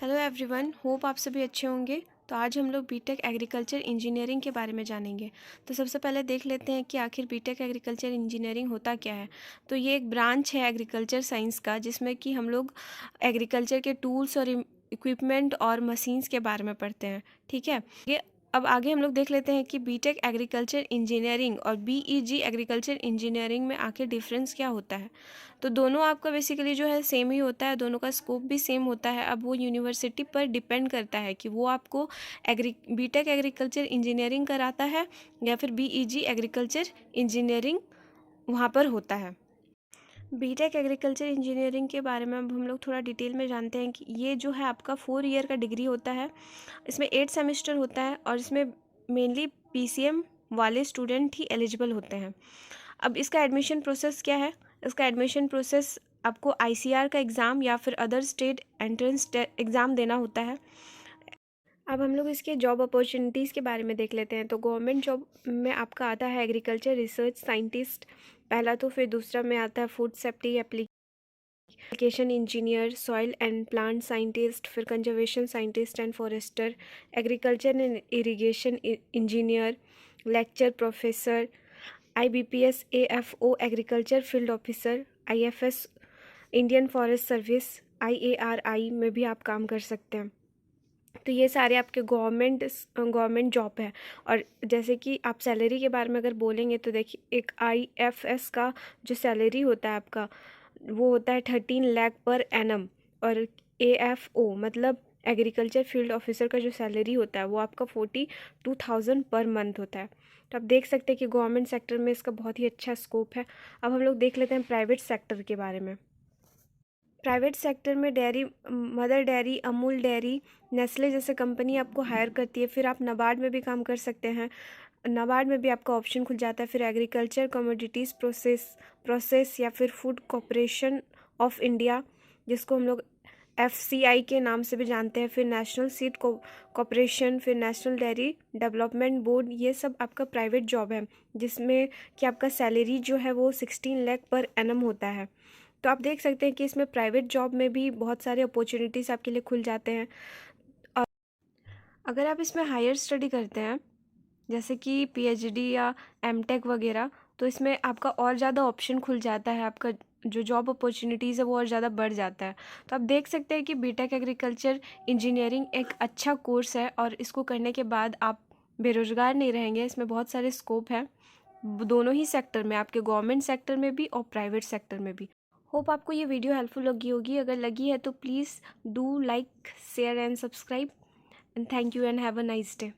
Hello everyone, hope आप सभी अच्छे होंगे। तो आज हम लोग बीटेक एग्रीकल्चर इंजीनियरिंग के बारे में जानेंगे। तो सबसे पहले देख लेते हैं कि आखिर बीटेक एग्रीकल्चर इंजीनियरिंग होता क्या है। तो ये एक ब्रांच है एग्रीकल्चर साइंस का, जिसमें कि हम लोग एग्रीकल्चर के टूल्स और इक्विपमेंट और मशीन्स के बारे में पढ़ते हैं। ठीक है, ये अब आगे हम लोग देख लेते हैं कि बीटेक एग्रीकल्चर इंजीनियरिंग और बीईजी एग्रीकल्चर इंजीनियरिंग में आखिर डिफरेंस क्या होता है। तो दोनों आपका बेसिकली जो है सेम ही होता है, दोनों का स्कोप भी सेम होता है। अब वो यूनिवर्सिटी पर डिपेंड करता है कि वो आपको बीटेक एग्रीकल्चर इंजीनियरिंग कराता है या फिर बीईजी एग्रीकल्चर इंजीनियरिंग वहाँ पर होता है। बीटेक एग्रीकल्चर इंजीनियरिंग के बारे में अब हम लोग थोड़ा डिटेल में जानते हैं कि ये जो है आपका 4 ईयर का डिग्री होता है। इसमें 8 सेमेस्टर होता है और इसमें मेनली पीसीएम वाले स्टूडेंट ही एलिजिबल होते हैं। अब इसका एडमिशन प्रोसेस क्या है। इसका एडमिशन प्रोसेस आपको आईसीआर का एग्ज़ाम या फिर अदर स्टेट एंट्रेंस एग्ज़ाम देना होता है। अब हम लोग इसके जॉब अपॉर्चुनिटीज़ के बारे में देख लेते हैं। तो गवर्नमेंट जॉब में आपका आता है एग्रीकल्चर रिसर्च साइंटिस्ट पहला, तो फिर दूसरा में आता है food safety application engineer, soil and plant scientist, फिर conservation scientist and forester, agriculture and irrigation engineer, lecture professor, IBPS AFO agriculture field officer, IFS Indian forest service, IARI में भी आप काम कर सकते हैं। तो ये सारे आपके गवर्नमेंट जॉब है। और जैसे कि आप सैलरी के बारे में अगर बोलेंगे तो देखिए, एक IFS का जो सैलरी होता है आपका, वो होता है 13 लाख पर एनम। और AFO मतलब एग्रीकल्चर फील्ड ऑफिसर का जो सैलरी होता है वो आपका 42,000 पर मंथ होता है। तो आप देख सकते हैं कि गवर्नमेंट सेक्टर में इसका बहुत ही अच्छा स्कोप है। अब हम लोग देख लेते हैं प्राइवेट सेक्टर के बारे में। प्राइवेट सेक्टर में dairy, mother dairy, Amul dairy, Nestle जैसे कंपनी आपको हायर करती है। फिर आप नाबार्ड में भी काम कर सकते हैं, नाबार्ड में भी आपका ऑप्शन खुल जाता है। फिर एग्रीकल्चर कमोडिटीज़ प्रोसेस या फिर फूड कॉरपोरेशन ऑफ इंडिया, जिसको हम लोग FCI के नाम से भी जानते हैं। फिर नेशनल सीड कॉरपोरेशन, फिर नेशनल डेयरी डेवलपमेंट बोर्ड, ये सब आपका प्राइवेट जॉब है, जिसमें कि आपका सैलरी जो है वो 16 लाख पर एनम होता है। तो आप देख सकते हैं कि इसमें प्राइवेट जॉब में भी बहुत सारे अपॉर्चुनिटीज़ आपके लिए खुल जाते हैं। और अगर आप इसमें हायर स्टडी करते हैं, जैसे कि PhD या MTech वगैरह, तो इसमें आपका और ज़्यादा ऑप्शन खुल जाता है, आपका जो जॉब अपॉर्चुनिटीज़ है वो और ज़्यादा बढ़ जाता है। तो आप देख सकते हैं कि बीटेक एग्रीकल्चर इंजीनियरिंग एक अच्छा कोर्स है और इसको करने के बाद आप बेरोज़गार नहीं रहेंगे। इसमें बहुत सारे स्कोप हैं दोनों ही सेक्टर में, आपके गवर्नमेंट सेक्टर में भी और प्राइवेट सेक्टर में भी। होप आपको ये वीडियो हेल्पफुल लगी होगी। अगर लगी है तो please do like, share and subscribe. And thank you and have a nice day.